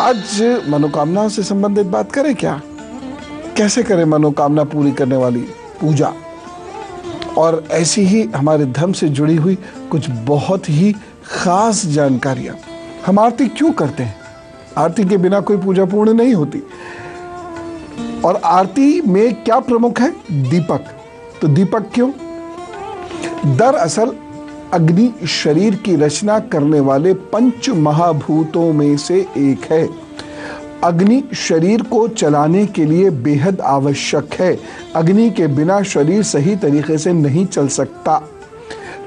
आज मनोकामना से संबंधित बात करें क्या? कैसे करें मनोकामना पूरी करने वाली पूजा? और ऐसी ही हमारे धर्म से जुड़ी हुई कुछ बहुत ही खास जानकारियां। हम आरती क्यों करते हैं? आरती के बिना कोई पूजा पूर्ण नहीं होती। और आरती में क्या प्रमुख है? दीपक। तो दीपक क्यों? दरअसल अग्नि शरीर की रचना करने वाले पंच महाभूतों में से एक है। अग्नि शरीर को चलाने के लिए बेहद आवश्यक है। अग्नि के बिना शरीर सही तरीके से नहीं चल सकता।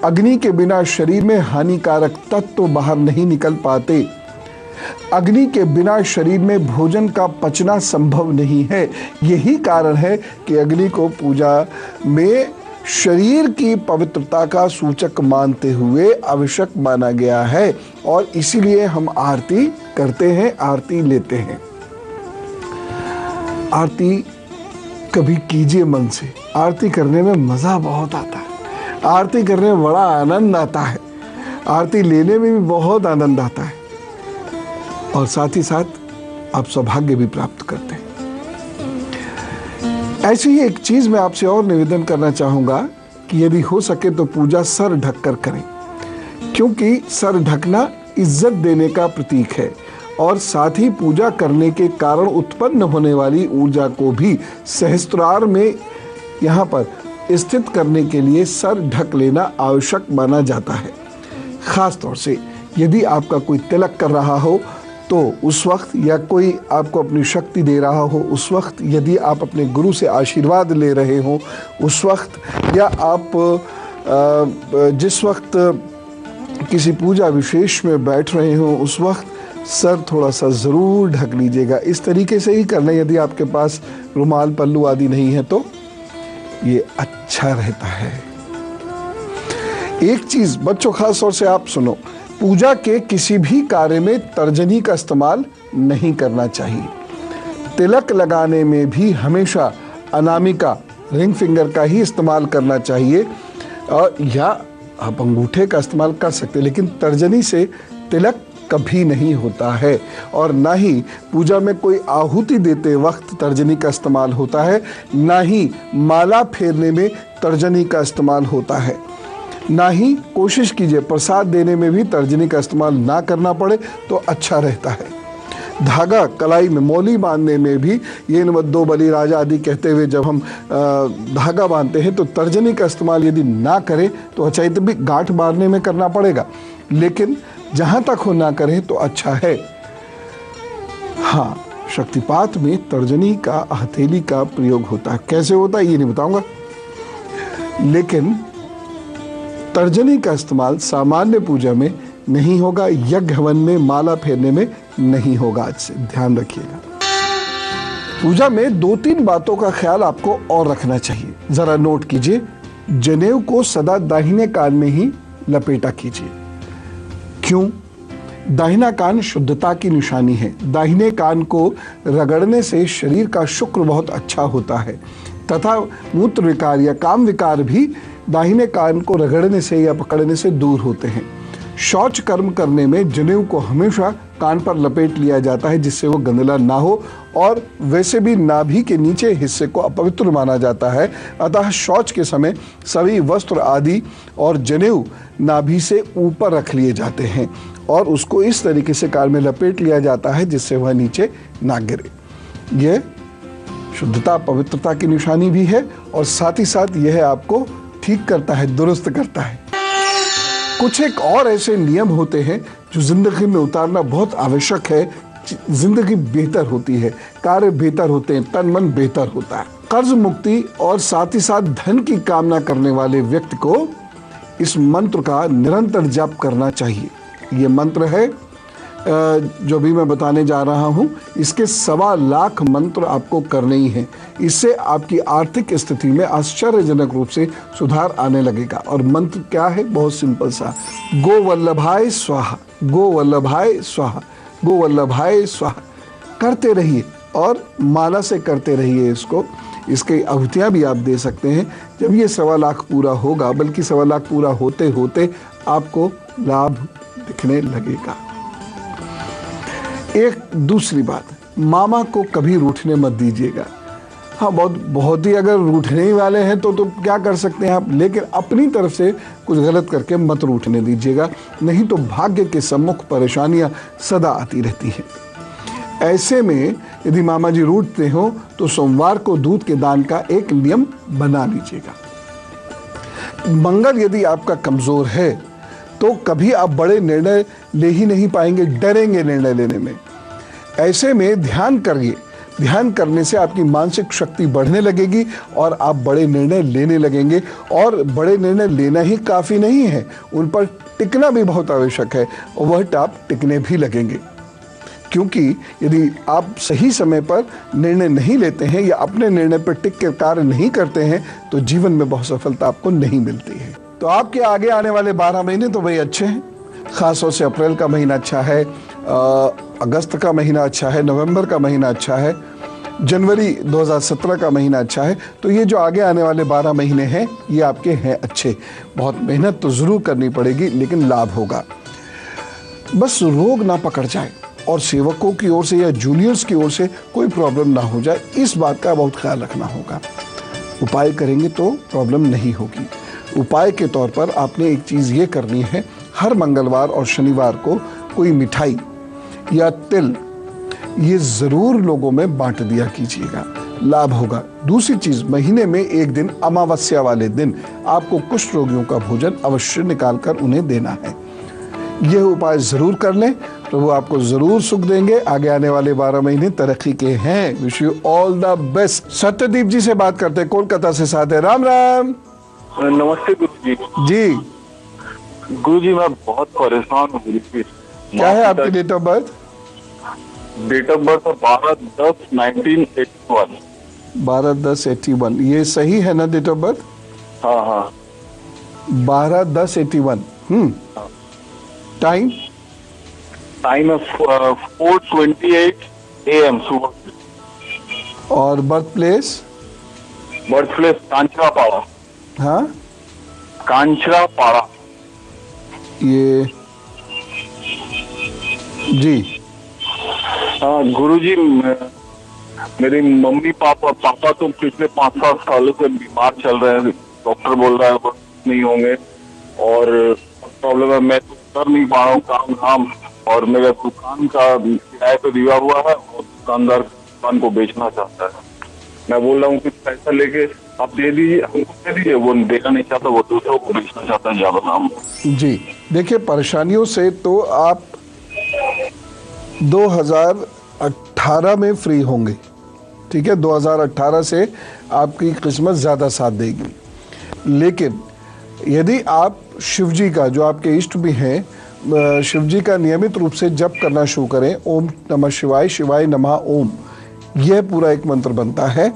अग्नि के बिना शरीर में हानिकारक तत्व बाहर नहीं निकल पाते। अग्नि के बिना शरीर में भोजन का पचना संभव नहीं है। यही कारण है कि अग्नि को पूजा में शरीर की पवित्रता का सूचक मानते हुए आवश्यक माना गया है और इसीलिए हम आरती करते हैं, आरती लेते हैं। आरती कभी कीजिए मन से। आरती करने में मजा बहुत आता है। आरती करने में बड़ा आनंद आता है। आरती लेने में भी बहुत आनंद आता है और साथ ही साथ आप सौभाग्य भी प्राप्त करते हैं। ऐसी ही एक चीज मैं आपसे और निवेदन करना चाहूंगा कि यदि हो सके तो पूजा सर ढककर करें, क्योंकि सर ढकना इज्जत देने का प्रतीक है और साथ ही पूजा करने के कारण उत्पन्न होने वाली ऊर्जा को भी सहस्त्रार में यहाँ पर स्थित करने के लिए सर ढक लेना आवश्यक माना जाता है। खास तौर से यदि आपका कोई तिलक कर रहा हो तो उस वक्त, या कोई आपको अपनी शक्ति दे रहा हो उस वक्त, यदि आप अपने गुरु से आशीर्वाद ले रहे हो उस वक्त, या आप जिस वक्त किसी पूजा विशेष में बैठ रहे हो उस वक्त सर थोड़ा सा ज़रूर ढक लीजिएगा। इस तरीके से ही करना। यदि आपके पास रुमाल पल्लू आदि नहीं है तो ये अच्छा रहता है। एक चीज़ बच्चों खास तौर से आप सुनो, पूजा के किसी भी कार्य में तर्जनी का इस्तेमाल नहीं करना चाहिए। तिलक लगाने में भी हमेशा अनामिका, रिंग फिंगर का ही इस्तेमाल करना चाहिए, और या आप अंगूठे का इस्तेमाल कर सकते हैं, लेकिन तर्जनी से तिलक कभी नहीं होता है। और ना ही पूजा में कोई आहुति देते वक्त तर्जनी का इस्तेमाल होता है, ना ही माला फेरने में तर्जनी का इस्तेमाल होता है। ना ही कोशिश कीजिए प्रसाद देने में भी तर्जनी का इस्तेमाल ना करना पड़े तो अच्छा रहता है। धागा कलाई में मौली बांधने में भी ये नवद्दो बलि राजा आदि कहते हुए जब हम धागा बांधते हैं तो तर्जनी का इस्तेमाल यदि ना करें तो अच्छा, तो भी गांठ बांधने में करना पड़ेगा, लेकिन जहाँ तक हो ना करें तो अच्छा है। हाँ, शक्तिपात में तर्जनी का, हथेली का प्रयोग होता है। कैसे होता है ये नहीं बताऊंगा, लेकिन तर्जनी का इस्तेमाल सामान्य पूजा में नहीं होगा, यज्ञ हवन में, माला फेरने में नहीं होगा। आज से ध्यान रखिएगा। पूजा में 2-3 बातों का ख्याल आपको और रखना चाहिए। जरा नोट कीजिए। जनेऊ को सदा दाहिने कान में ही लपेटा कीजिए। क्यों? दाहिना कान शुद्धता की निशानी है। दाहिने कान को रगड़ने से शरीर का शुक्र बहुत अच्छा होता है तथा मूत्र विकार या काम विकार भी दाहिने कान को रगड़ने से या पकड़ने से दूर होते हैं। शौच कर्म करने में जनेऊ को हमेशा कान पर लपेट लिया जाता है जिससे वो गंदला ना हो, और वैसे भी नाभि के नीचे हिस्से को अपवित्र माना जाता है। अतः शौच के समय सभी वस्त्र आदि और जनेऊ नाभि से ऊपर रख लिए जाते हैं और उसको इस तरीके से कान में लपेट लिया जाता है जिससे वह नीचे ना गिरे। यह शुद्धता, पवित्रता की निशानी भी है और साथ ही साथ यह आपको ठीक करता है, दुरुस्त करता है। कुछ एक और ऐसे नियम होते हैं जो जिंदगी में उतारना बहुत आवश्यक है। जिंदगी बेहतर होती है, कार्य बेहतर होते हैं, तन मन बेहतर होता है। कर्ज मुक्ति और साथ ही साथ धन की कामना करने वाले व्यक्ति को इस मंत्र का निरंतर जप करना चाहिए। ये मंत्र है जो भी मैं बताने जा रहा हूँ, इसके 1.25 लाख मंत्र आपको करने ही हैं। इससे आपकी आर्थिक स्थिति में आश्चर्यजनक रूप से सुधार आने लगेगा। और मंत्र क्या है? बहुत सिंपल सा, गो वल्लभाय स्वाहा, गो वल्लभाय स्वाहा, गो वल्लभाय स्वाहा करते रहिए और माला से करते रहिए इसको। इसकी आहुतियाँ भी आप दे सकते हैं। जब ये 1.25 लाख पूरा होगा, बल्कि 1.25 लाख पूरा होते होते आपको लाभ दिखने लगेगा। एक दूसरी बात, मामा को कभी रूठने मत दीजिएगा। हाँ, बहुत ही अगर रूठने ही वाले हैं तो क्या कर सकते हैं आप, लेकिन अपनी तरफ से कुछ गलत करके मत रूठने दीजिएगा, नहीं तो भाग्य के सम्मुख परेशानियां सदा आती रहती हैं। ऐसे में यदि मामा जी रूठते हो तो सोमवार को दूध के दान का एक नियम बना लीजिएगा। मंगल यदि आपका कमजोर है तो कभी आप बड़े निर्णय ले ही नहीं पाएंगे, डरेंगे निर्णय लेने में। ऐसे में ध्यान करिए, ध्यान करने से आपकी मानसिक शक्ति बढ़ने लगेगी और आप बड़े निर्णय लेने लगेंगे। और बड़े निर्णय लेना ही काफ़ी नहीं है, उन पर टिकना भी बहुत आवश्यक है, और वह आप टिकने भी लगेंगे। क्योंकि यदि आप सही समय पर निर्णय नहीं लेते हैं या अपने निर्णय पर टिक कर कार्य नहीं करते हैं तो जीवन में बहुत सफलता आपको नहीं मिलती है। तो आपके आगे आने वाले 12 महीने तो भाई अच्छे हैं। खास तौर से अप्रैल का महीना अच्छा है, अगस्त का महीना अच्छा है, नवंबर का महीना अच्छा है, जनवरी 2017 का महीना अच्छा है। तो ये जो आगे आने वाले 12 महीने हैं ये आपके हैं अच्छे। बहुत मेहनत तो ज़रूर करनी पड़ेगी लेकिन लाभ होगा। बस रोग ना पकड़ जाए और सेवकों की ओर से या जूनियर्स की ओर से कोई प्रॉब्लम ना हो जाए, इस बात का बहुत ख्याल रखना होगा। उपाय करेंगे तो प्रॉब्लम नहीं होगी। उपाय के तौर पर आपने एक चीज़ ये करनी है, हर मंगलवार और शनिवार को कोई मिठाई या तिल ये ज़रूर लोगों में बांट दिया कीजिएगा, लाभ होगा। दूसरी चीज़, महीने में एक दिन अमावस्या वाले दिन आपको कुष्ठ रोगियों का भोजन अवश्य निकाल कर उन्हें देना है। यह उपाय ज़रूर कर लें तो वो आपको ज़रूर सुख देंगे। आगे आने वाले 12 महीने तरक्की के हैं। Wish you all the best. Satyadeep ji से बात करते हैं, कोलकाता से साथ है। राम राम। नमस्ते गुरु जी। जी गुरु जी, मैं बहुत परेशान हूँ गुरु जी। क्या है आपकी date of birth? Date of birth 12/10/1981। 12/10/81, ये सही है ना डेट ऑफ बर्थ? हाँ हाँ, 12/10/81। टाइम? टाइम है 4:28 AM सुबह। और birth place? Birth place Kancharapara. हाँ, कांचरापाड़ा। ये जी। हाँ गुरु जी, मेरी मम्मी पापा तो पिछले 5-7 सालों से बीमार चल रहे हैं। डॉक्टर बोल रहा है वो नहीं होंगे और प्रॉब्लम है, मैं तो कर नहीं पा रहा हूँ काम धाम, और मेरा दुकान का किराए पे दिया हुआ है और दुकानदार दुकान को बेचना चाहता है। मैं बोल रहा हूँ कि पैसा लेके आप दे दीजिए, हमको दे दीजिए। वो देना नहीं चाहता, वो दूसरों को बेचना चाहता है ज्यादा दाम। जी देखिए, परेशानियों से तो आप 2018 में फ्री होंगे, ठीक है। 2018 से आपकी किस्मत ज़्यादा साथ देगी। लेकिन यदि आप शिव जी का, जो आपके इष्ट भी हैं, शिव जी का नियमित रूप से जप करना शुरू करें, ओम नमः शिवाय, शिवाय नमः ओम, यह पूरा एक मंत्र बनता है।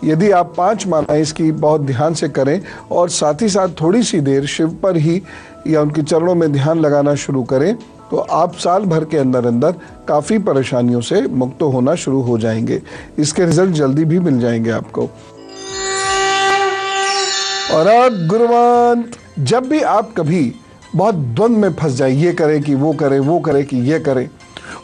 यदि आप 5 मालाएं इसकी बहुत ध्यान से करें और साथ ही साथ थोड़ी सी देर शिव पर ही या उनके चरणों में ध्यान लगाना शुरू करें तो आप साल भर के अंदर अंदर काफ़ी परेशानियों से मुक्त होना शुरू हो जाएंगे। इसके रिजल्ट जल्दी भी मिल जाएंगे आपको। और अब गुरुवंत, जब भी आप कभी बहुत द्वंद में फंस जाए, ये करे कि वो करे, वो करे कि ये करे,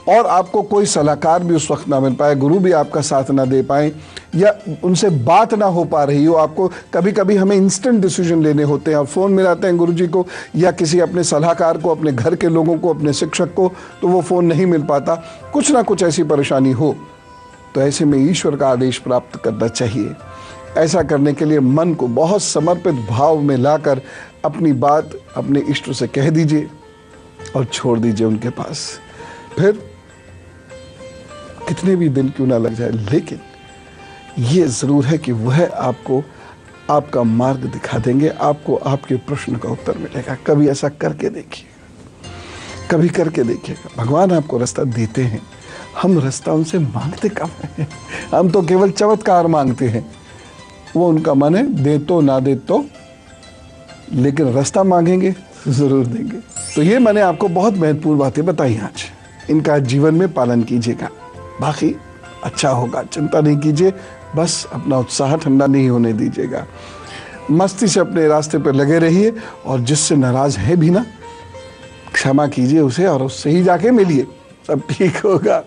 और आपको कोई सलाहकार भी उस वक्त ना मिल पाए, गुरु भी आपका साथ ना दे पाए, या उनसे बात ना हो पा रही हो, आपको कभी कभी हमें इंस्टेंट डिसीजन लेने होते हैं और फ़ोन मिलाते हैं गुरु जी को या किसी अपने सलाहकार को, अपने घर के लोगों को, अपने शिक्षक को, तो वो फ़ोन नहीं मिल पाता, कुछ ना कुछ ऐसी परेशानी हो, तो ऐसे में ईश्वर का आदेश प्राप्त करना चाहिए। ऐसा करने के लिए मन को बहुत समर्पित भाव में लाकर अपनी बात अपने इष्ट से कह दीजिए और छोड़ दीजिए उनके पास। फिर कितने भी दिन क्यों ना लग जाए, लेकिन ये ज़रूर है कि वह आपको आपका मार्ग दिखा देंगे, आपको आपके प्रश्न का उत्तर मिलेगा। कभी ऐसा करके देखिए, कभी करके देखिएगा। भगवान आपको रास्ता देते हैं, हम रास्ता उनसे मांगते कम हैं, हम तो केवल चमत्कार मांगते हैं। वो उनका मन है, दे तो ना दे तो, लेकिन रास्ता मांगेंगे ज़रूर देंगे। तो ये मैंने आपको बहुत महत्वपूर्ण बातें बताई आज, इनका जीवन में पालन कीजिएगा, बाकी अच्छा होगा। चिंता नहीं कीजिए, बस अपना उत्साह ठंडा नहीं होने दीजिएगा। मस्ती से अपने रास्ते पर लगे रहिए और जिससे नाराज़ है भी ना, क्षमा कीजिए उसे और उससे ही जाके मिलिए, सब ठीक होगा।